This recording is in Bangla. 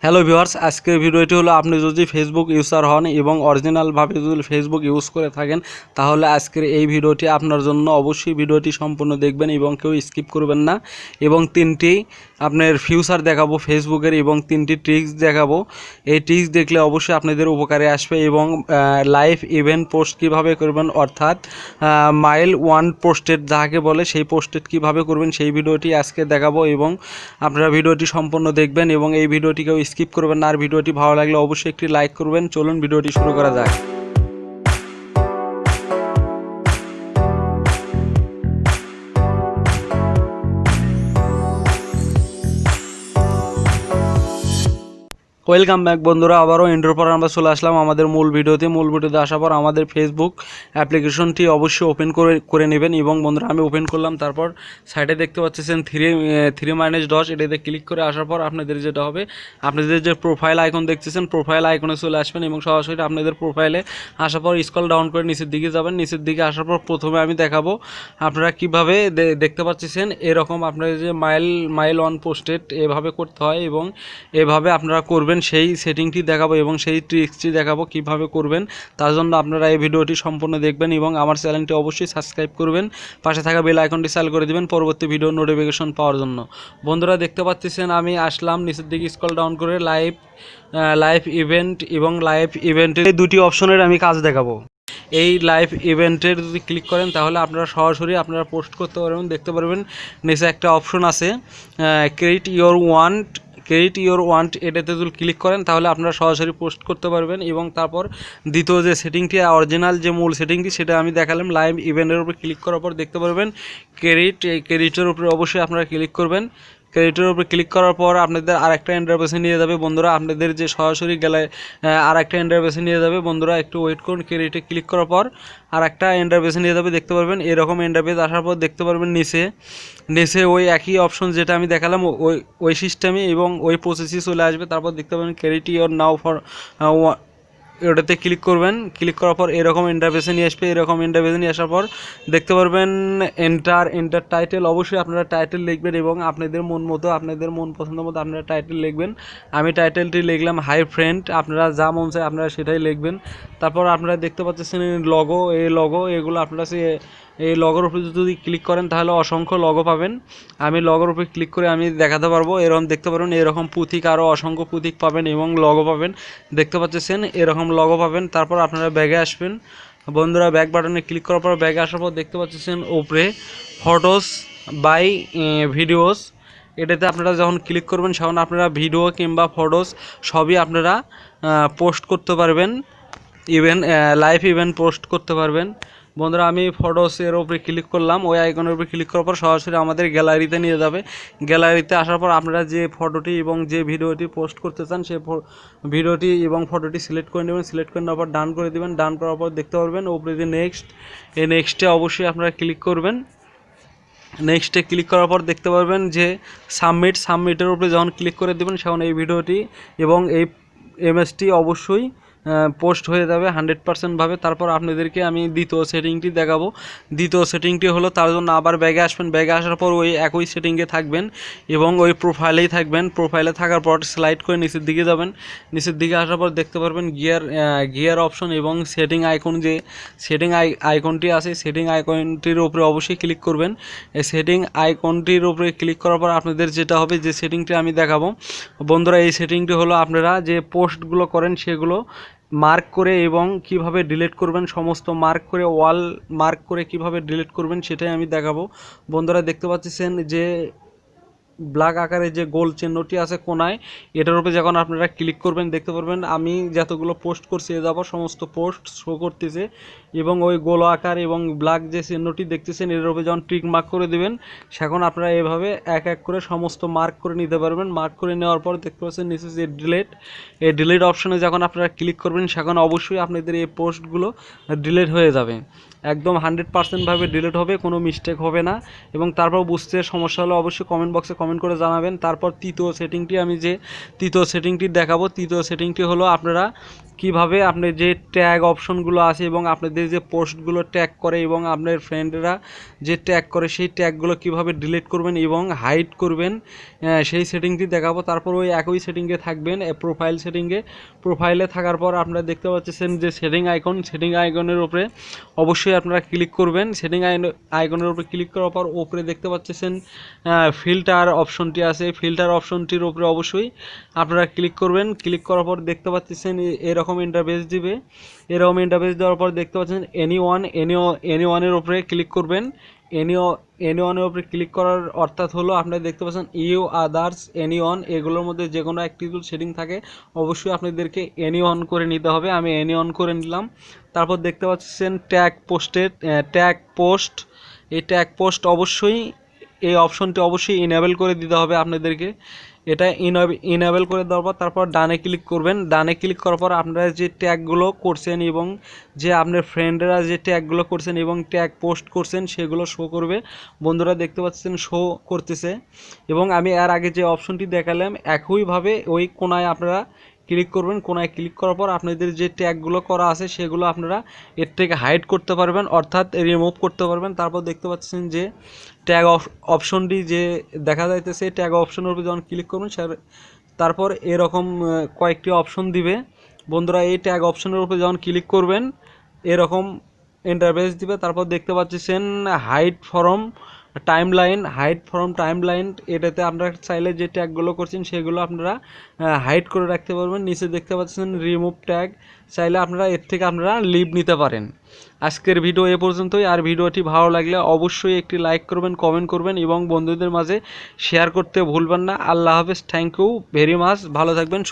হ্যালো ভিউয়ার্স, আজকের ভিডিওটি হলো আপনি যদি ফেসবুক ইউজার হন এবং অরিজিনালভাবে যদি ফেসবুক ইউজ করে থাকেন তাহলে আজকের এই ভিডিওটি আপনার জন্য। অবশ্যই ভিডিওটি সম্পূর্ণ দেখবেন এবং কেউ স্কিপ করবেন না। এবং তিনটি আপনার ফিউচার দেখাবো ফেসবুকের এবং তিনটি ট্রিক্স দেখাবো। এই ট্রিক্স দেখলে অবশ্যই আপনাদের উপকারে আসবে। এবং লাইভ ইভেন্ট পোস্ট কীভাবে করবেন, অর্থাৎ মাইল ওয়ান পোস্টেড যাকে বলে সেই পোস্টেড কীভাবে করবেন সেই ভিডিওটি আজকে দেখাবো। এবং আপনারা ভিডিওটি সম্পূর্ণ দেখবেন এবং এই ভিডিওটিকেও স্কিপ করবেন না। আর ভিডিওটি ভালো লাগলে অবশ্যই একটি লাইক করবেন। চলুন ভিডিওটি শুরু করা যাক। ওয়েলকাম ব্যাক বন্ধুরা, আবারও ইন্ট্রোর পর আমরা চলে আসলাম আমাদের মূল ভিডিওতে আসার পর আমাদের ফেসবুক অ্যাপ্লিকেশনটি অবশ্যই ওপেন করে নেবেন। এবং বন্ধুরা আমি ওপেন করলাম, তারপর সাইডে দেখতে পাচ্ছেন থ্রি মাইনাস ডট, এটাতে ক্লিক করে আসার পর আপনাদের যেটা হবে, আপনাদের যে প্রোফাইল আইকন দেখতেছেন প্রোফাইল আইকনে চলে আসবেন এবং সরাসরি আপনাদের প্রোফাইলে আসার পর স্ক্রল ডাউন করে নিচের দিকে যাবেন। নিচের দিকে আসার পর প্রথমে আমি দেখাবো আপনারা কিভাবে দেখতে পাচ্ছেন এরকম আপনাদের যে মাইল অন পোস্টেড এভাবে করতে হয় এবং এভাবে আপনারা করবেন, সেই সেটিংটি দেখাবো এবং সেই ট্রিক্সটি দেখাবো কিভাবে করবেন। তার জন্য আপনারা এই ভিডিওটি সম্পূর্ণ দেখবেন এবং আমার চ্যানেলটি অবশ্যই সাবস্ক্রাইব করবেন, পাশে থাকা বেল আইকনটি চালু করে দিবেন পরবর্তী ভিডিও নোটিফিকেশন পাওয়ার জন্য। বন্ধুরা দেখতে পাচ্ছেন আমি আসলাম নিচের দিকে স্ক্রল ডাউন করে লাইভ ইভেন্ট এবং লাইভ ইভেন্টের দুটি অপশনের আমি কাজ দেখাবো। এই লাইভ ইভেন্টের যদি ক্লিক করেন তাহলে আপনারা সরাসরি আপনারা পোস্ট করতে পারবেন। দেখতে পারবেন নিচে একটা অপশন আছে ক্রিয়েট ইওর ওয়ান্ট, এটাতে যদি ক্লিক করেন তাহলে আপনারা সরাসরি পোস্ট করতে পারবেন। এবং তারপর দ্বিতীয় যে সেটিংটি অরিজিনাল যে মূল সেটিংটি সেটা আমি দেখালাম। লাইভ ইভেন্টের উপর ক্লিক করার পর দেখতে পারবেন এই ক্রেডিটের উপরে অবশ্যই আপনারা ক্লিক করবেন। ক্রেডিটের উপরে ক্লিক করার পর আপনাদের আরেকটা ইন্টারফেসে নিয়ে যাবে বন্ধুরা, আপনাদের যে সরাসরি গেলে আরেকটা ইন্টারফেসে নিয়ে যাবে। বন্ধুরা একটু ওয়েট করুন, ক্রেডিটে ক্লিক করার পর আরেকটা ইন্টারফেসে নিয়ে যাবে। দেখতে পারবেন এরকম ইন্টারফেস আসার পর দেখতে পারবেন নিচে ওই একই অপশন যেটা আমি দেখালাম ওই সিস্টেমে এবং ওই প্রসেসই চলে আসবে। তারপর দেখতে পাবেন ক্রেডিট ইওর নাও ফর ওটাতে ক্লিক করবেন। ক্লিক করার পর এরকম ইন্টারফেসে নিয়ে আসবে। এরকম ইন্টারফেসে নিয়ে আসার পর দেখতে পারবেন এন্টার টাইটেল, অবশ্যই আপনারা টাইটেল লিখবেন এবং আপনাদের মন মতো আপনাদের মন পছন্দ মতো আপনারা টাইটেল লিখবেন। আমি টাইটেলটি লিখলাম হাই ফ্রেন্ড, আপনারা যা মন চায় আপনারা সেটাই লিখবেন। তারপর আপনারা দেখতে পাচ্ছেন লগো এগুলো আপনারা এই লগোর উপরে যদি ক্লিক করেন তাহলে অসংখ্য লগো পাবেন। আমি লগোর উপরে ক্লিক করে আমি দেখাতে পারবো। এরকম দেখতে পারবেন এরকম পুথিক আরও অসংখ্য পুথিক পাবেন এবং লগো পাবেন। দেখতে পাচ্ছেন এরকম লগো পাবেন। তারপর আপনারা ব্যাগে আসবেন বন্ধুরা, ব্যাক বাটনে ক্লিক করার পর ব্যাগে আসার পর দেখতে পাচ্ছেন উপরে ফটোস বাই ভিডিওস, এটাতে আপনারা যখন ক্লিক করবেন তখন আপনারা ভিডিও কিংবা ফটোস সবই আপনারা পোস্ট করতে পারবেন, লাইভ ইভেন্ট পোস্ট করতে পারবেন। বন্ধুরা আমি ফটোসের উপরে ক্লিক করলাম, ওই আইকনের উপরে ক্লিক করার পর সরাসরি আমাদের গ্যালারিতে নিয়ে যাবে। গ্যালারিতে আসার পর আপনারা যে ফটোটি এবং যে ভিডিওটি পোস্ট করতে চান সেই ভিডিওটি এবং ফটোটি সিলেক্ট করে নেবেন। সিলেক্ট করে নেওয়ার পর ডান করে দেবেন। ডান করার পর দেখতে পারবেন উপরে যে এই নেক্সটে অবশ্যই আপনারা ক্লিক করবেন। নেক্সটে ক্লিক করার পর দেখতে পারবেন যে সাবমিটের উপরে যখন ক্লিক করে দেবেন তখন এই ভিডিওটি এবং এই এমএসটি অবশ্যই পোস্ট হয়ে যাবে 100%ভাবে। তারপর আপনাদেরকে আমি দ্বিতীয় সেটিংটি দেখাবো। দ্বিতীয় সেটিংটি হলো তার জন্য আবার ব্যাগে আসবেন। ব্যাগে আসার পর ওই একই সেটিংয়ে থাকবেন এবং ওই প্রোফাইলেই থাকবেন। প্রোফাইলে থাকার পর স্লাইড করে নিচের দিকে যাবেন। নিচের দিকে আসার পর দেখতে পারবেন গিয়ার অপশন এবং সেটিং আইকন, যে সেটিং আইকনটি আছে সেটিং আইকনটির উপরে অবশ্যই ক্লিক করবেন। এই সেটিং আইকনটির উপরে ক্লিক করার পর আপনাদের যেটা হবে যে সেটিংটি আমি দেখাবো বন্ধুরা, এই সেটিংটি হলো আপনারা যে পোস্টগুলো করেন সেগুলো মার্ক করে এবং কিভাবে ডিলিট করবেন, সমস্ত মার্ক করে ওয়াল মার্ক করে কিভাবে ডিলিট করবেন সেটাই আমি দেখাবো। বন্ধুরা দেখতে পাচ্ছেন যে ব্ল্যাক আকারে যে গোল চিহ্নটি আছে কোনায়, এটার উপরে যখন আপনারা ক্লিক করবেন দেখতে পারবেন আমি যতগুলো পোস্ট করছি এ যাবো সমস্ত পোস্ট শো করতেছে এবং ওই গোল আকার এবং ব্ল্যাক যে চিহ্নটি দেখতেছেন এর উপরে যখন টিক মার্ক করে দেবেন সেখন আপনারা এভাবে এক এক করে সমস্ত মার্ক করে নিতে পারবেন। মার্ক করে নেওয়ার পর দেখতে পাচ্ছেন নিচে যে এই ডিলিট অপশনে যখন আপনারা ক্লিক করবেন সেখন অবশ্যই আপনাদের এই পোস্টগুলো ডিলিট হয়ে যাবে, একদম 100%ভাবে ডিলিট হবে, কোনো মিস্টেক হবে না। এবং তারপর বুঝতে সমস্যা হলে অবশ্যই কমেন্ট বক্সে কমেন্ট করে জানাবেন। তারপর তৃতীয় সেটিংটি দেখাবো, তৃতীয় সেটিংটি হলো আপনারা কিভাবে আপনি যে ট্যাগ অপশনগুলো আছে এবং আপনাদের যে পোস্টগুলো ট্যাগ করে এবং আপনার ফ্রেন্ডরা যে ট্যাগ করে সেই ট্যাগগুলো কিভাবে ডিলিট করবেন এবং হাইড করবেন সেই সেটিংটি দেখাবো। তারপর ওই একই সেটিংয়ে থাকবেন প্রোফাইলে থাকার পর আপনারা দেখতে পাচ্ছেন যে সেটিং আইকনের উপরে অবশ্যই আপনারা ক্লিক করবেন। সেটিং আইকনের উপরে ক্লিক করার পর উপরে দেখতে পাচ্ছেন ফিল্টার অপশনটি আছে, ফিল্টার অপশনটির উপরে অবশ্যই আপনারা ক্লিক করবেন। ক্লিক করার পর দেখতে পাচ্ছেন এরকম ইন্টারফেস দিবে। এরকম ইন্টারফেস দেওয়ার পর দেখতে পাচ্ছেন এনিওয়ানের উপরে ক্লিক করবেন। এনিওয়ানের উপরে ক্লিক করার অর্থাৎ হলো আপনারা দেখতে পাচ্ছেন ইউ, আদার্স, এনিওয়ান, এগুলোর মধ্যে যে কোনো একটি সেটিং থাকে অবশ্যই আপনাদেরকে এনিওয়ান করে নিতে হবে। আমি এনিওয়ান করে নিলাম। তারপর দেখতে পাচ্ছেন ট্যাগ পোস্ট, এই ট্যাগ পোস্ট অবশ্যই এই অপশনটি অবশ্যই ইনেবল করে দিতে হবে আপনাদেরকে। এটা ইনেবল করে দেওয়ার পর তারপর ডানে ক্লিক করবেন। ডানে ক্লিক করার পর আপনারা যে ট্যাগগুলো করছেন এবং যে আপনার ফ্রেন্ডরা যে ট্যাগগুলো করছেন এবং ট্যাগ পোস্ট করছেন সেগুলো শো করবে। বন্ধুরা দেখতে পাচ্ছেন শো করতেছে। এবং আমি এর আগে যে অপশনটি দেখালাম একইভাবে ওই কোনায় আপনারা ক্লিক করবেন। কোনায় ক্লিক করার পর আপনাদের যে ট্যাগগুলো করা আছে সেগুলো আপনারা এর থেকে হাইড করতে পারবেন, অর্থাৎ রিমুভ করতে পারবেন। তারপর দেখতে পাচ্ছেন যে ট্যাগ অপশনটি যে দেখা যাইতেছে, ট্যাগ অপশনের উপর যখন ক্লিক করবেন তারপর এরকম কয়েকটি অপশন দিবে। বন্ধুরা এই ট্যাগ অপশনের উপর যখন ক্লিক করবেন এরকম ইন্টারফেস দিবে। তারপর দেখতে পাচ্ছেন হাইড ফ্রম টাইমলাইন, এটাতে আপনারা চাইলে যে ট্যাগগুলো করছেন সেগুলো আপনারা হাইড করে রাখতে পারবেন। নিচে দেখতে পাচ্ছেন রিমুভ ট্যাগ, চাইলে আপনারা এর থেকে আপনারা লিভ নিতে পারেন। আজকের ভিডিও এ পর্যন্তই। আর ভিডিওটি ভালো লাগলে অবশ্যই একটি লাইক করবেন, কমেন্ট করবেন এবং বন্ধুদের মাঝে শেয়ার করতে ভুলবেন না। আল্লাহ হাফেজ, থ্যাংক ইউ ভেরি মাচ, ভালো থাকবেন।